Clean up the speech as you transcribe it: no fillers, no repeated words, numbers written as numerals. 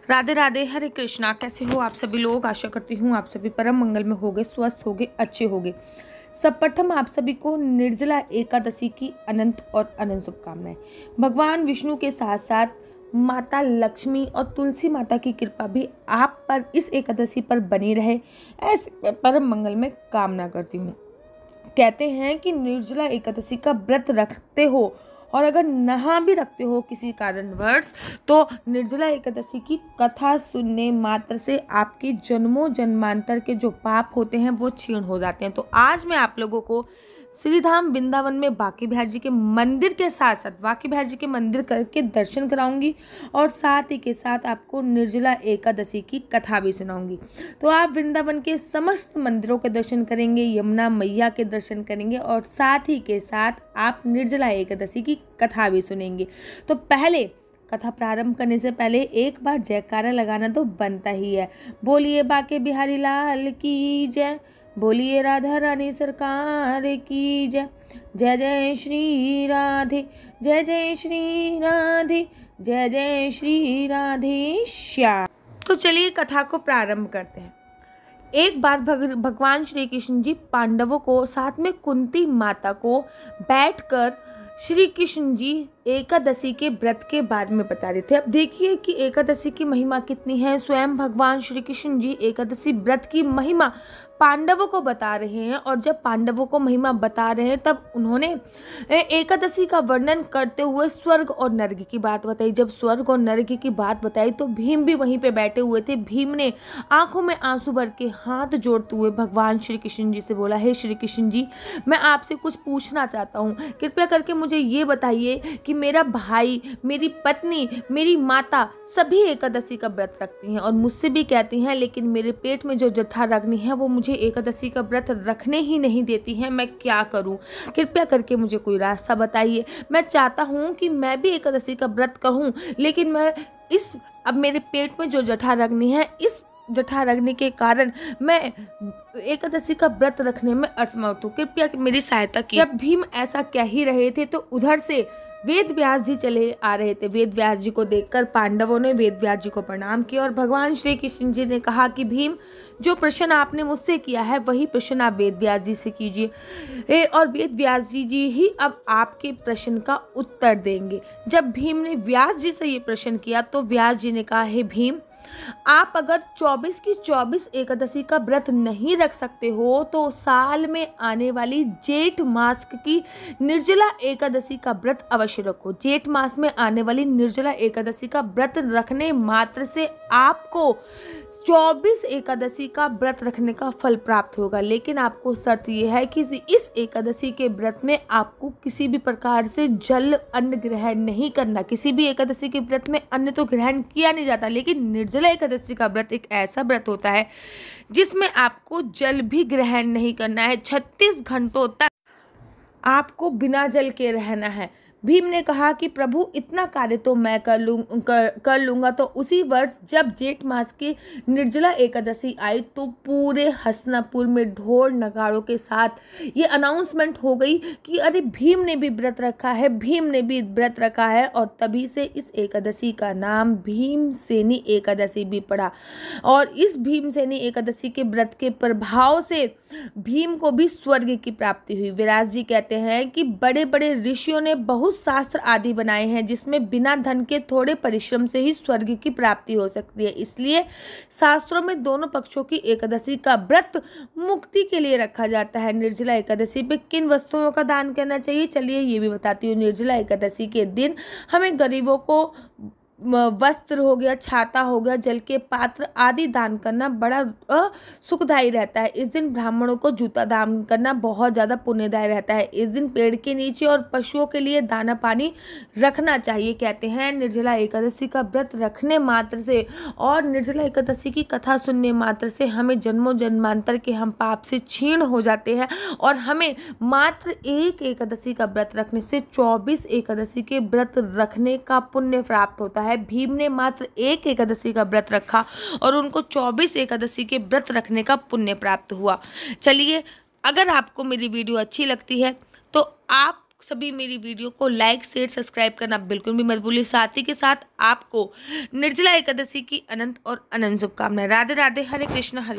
राधे राधे, हरे कृष्णा। कैसे हो आप सभी लोग? आशा करती हूँ आप सभी परम मंगल में होगे, स्वस्थ होगे, अच्छे होगे। सर्वप्रथम आप सभी को निर्जला एकादशी की अनंत और अनंत शुभकामनाएं। भगवान विष्णु के साथ साथ माता लक्ष्मी और तुलसी माता की कृपा भी आप पर इस एकादशी पर बनी रहे, ऐसे परम मंगल में कामना करती हूँ। कहते हैं कि निर्जला एकादशी का व्रत रखते हो और अगर नहा भी रखते हो किसी कारणवश, तो निर्जला एकादशी की कथा सुनने मात्र से आपके जन्मों जन्मांतर के जो पाप होते हैं वो क्षीण हो जाते हैं। तो आज मैं आप लोगों को श्रीधाम वृंदावन में बांके बिहारी जी के मंदिर के साथ साथ बांके बिहारी जी के मंदिर करके दर्शन कराऊंगी और साथ ही के साथ आपको निर्जला एकादशी की कथा भी सुनाऊंगी। तो आप वृंदावन के समस्त मंदिरों के दर्शन करेंगे, यमुना मैया के दर्शन करेंगे और साथ ही के साथ आप निर्जला एकादशी की कथा भी सुनेंगे। तो पहले कथा प्रारंभ करने से पहले एक बार जयकारा लगाना तो बनता ही है। बोलिए बांके बिहारी लाल की जय, बोलिए राधा रानी सरकार की जय। जय जय श्री राधे, जय जय श्री राधे, जय जय श्री राधे श्याम। तो चलिए कथा को प्रारंभ करते हैं। एक बार भगवान श्री कृष्ण जी पांडवों को साथ में कुंती माता को बैठकर श्री कृष्ण जी एकादशी के व्रत के बारे में बता रहे थे। अब देखिए कि एकादशी की महिमा कितनी है। स्वयं भगवान श्री कृष्ण जी एकादशी व्रत की महिमा पांडवों को बता रहे हैं और जब पांडवों को महिमा बता रहे हैं तब उन्होंने एकादशी का वर्णन करते हुए स्वर्ग और नरक की बात बताई। जब स्वर्ग और नरक की बात बताई तो भीम भी वहीं पे बैठे हुए थे। भीम ने आंखों में आंसू भर के हाथ जोड़ते हुए भगवान श्री कृष्ण जी से बोला, हे श्री कृष्ण जी, मैं आपसे कुछ पूछना चाहता हूँ। कृपया करके मुझे ये बताइए कि मेरा भाई, मेरी पत्नी, मेरी माता सभी एकादशी का व्रत रखती हैं और मुझसे भी कहती हैं, लेकिन मेरे पेट में जो जठराग्नि है वो मुझे एकादशी का व्रत रखने ही नहीं देती है। मैं क्या करूं? कृपया करके मुझे कोई रास्ता बताइए। मैं चाहता हूं कि मैं भी एकादशी का व्रत करूं, लेकिन मैं अब मेरे पेट में जो जठराग्नि है, इस जठराग्नि के कारण मैं एकादशी का व्रत रखने में असमर्थ हूँ। कृपया मेरी सहायता की। जब भीम ऐसा कह ही रहे थे तो उधर से वेद व्यास जी चले आ रहे थे। वेद व्यास जी को देखकर पांडवों ने वेद व्यास जी को प्रणाम किया और भगवान श्री कृष्ण जी ने कहा कि भीम, जो प्रश्न आपने मुझसे किया है वही प्रश्न आप वेद व्यास जी से कीजिए और वेद व्यास जी ही अब आपके प्रश्न का उत्तर देंगे। जब भीम ने व्यास जी से ये प्रश्न किया तो व्यास जी ने कहा, हे भीम, आप अगर 24 की 24 एकादशी का व्रत नहीं रख सकते हो तो साल में आने वाली जेठ मास की निर्जला एकादशी का व्रत अवश्य रखो। जेठ मास में आने वाली निर्जला एकादशी का व्रत रखने मात्र से आपको 24 एकादशी का व्रत रखने का फल प्राप्त होगा, लेकिन आपको शर्त यह है कि इस एकादशी के व्रत में आपको किसी भी प्रकार से जल अन्न ग्रहण नहीं करना। किसी भी एकादशी के व्रत में अन्न तो ग्रहण किया नहीं जाता, लेकिन निर्जला एकादशी का व्रत एक ऐसा व्रत होता है जिसमें आपको जल भी ग्रहण नहीं करना है। 36 घंटों तक आपको बिना जल के रहना है। भीम ने कहा कि प्रभु, इतना कार्य तो मैं कर लूँगा। तो उसी वर्ष जब जेठ मास की निर्जला एकादशी आई तो पूरे हसनापुर में ढोल नगाड़ों के साथ ये अनाउंसमेंट हो गई कि अरे भीम ने भी व्रत रखा है, भीम ने भी व्रत रखा है। और तभी से इस एकादशी का नाम भीमसेनी एकादशी भी पड़ा और इस भीमसेनी एकादशी के व्रत के प्रभाव से भीम को भी स्वर्ग की प्राप्ति हुई। व्यास जी कहते हैं कि बड़े बड़े ऋषियों ने बहुत शास्त्र आदि बनाए हैं जिसमें बिना धन के थोड़े परिश्रम से ही स्वर्ग की प्राप्ति हो सकती है। इसलिए शास्त्रों में दोनों पक्षों की एकादशी का व्रत मुक्ति के लिए रखा जाता है। निर्जला एकादशी पे किन वस्तुओं का दान करना चाहिए, चलिए ये भी बताती हूँ। निर्जला एकादशी के दिन हमें गरीबों को वस्त्र हो गया, छाता हो गया, जल के पात्र आदि दान करना बड़ा सुखदायी रहता है। इस दिन ब्राह्मणों को जूता दान करना बहुत ज़्यादा पुण्यदायी रहता है। इस दिन पेड़ के नीचे और पशुओं के लिए दाना पानी रखना चाहिए। कहते हैं निर्जला एकादशी का व्रत रखने मात्र से और निर्जला एकादशी की कथा सुनने मात्र से हमें जन्मों जन्मांतर के हम पाप से क्षीण हो जाते हैं और हमें मात्र एक एकादशी का व्रत रखने से 24 एकादशी के व्रत रखने का पुण्य प्राप्त होता है। भीम ने मात्र एक एकादशी का व्रत रखा और उनको 24 एकादशी के व्रत रखने का पुण्य प्राप्त हुआ। चलिए, अगर आपको मेरी वीडियो अच्छी लगती है तो आप सभी मेरी वीडियो को लाइक शेयर सब्सक्राइब करना बिल्कुल भी मत भूलिए। साथ ही के साथ आपको निर्जला एकादशी की अनंत और अनंत शुभकामनाएं। राधे राधे, हरे कृष्ण हरे।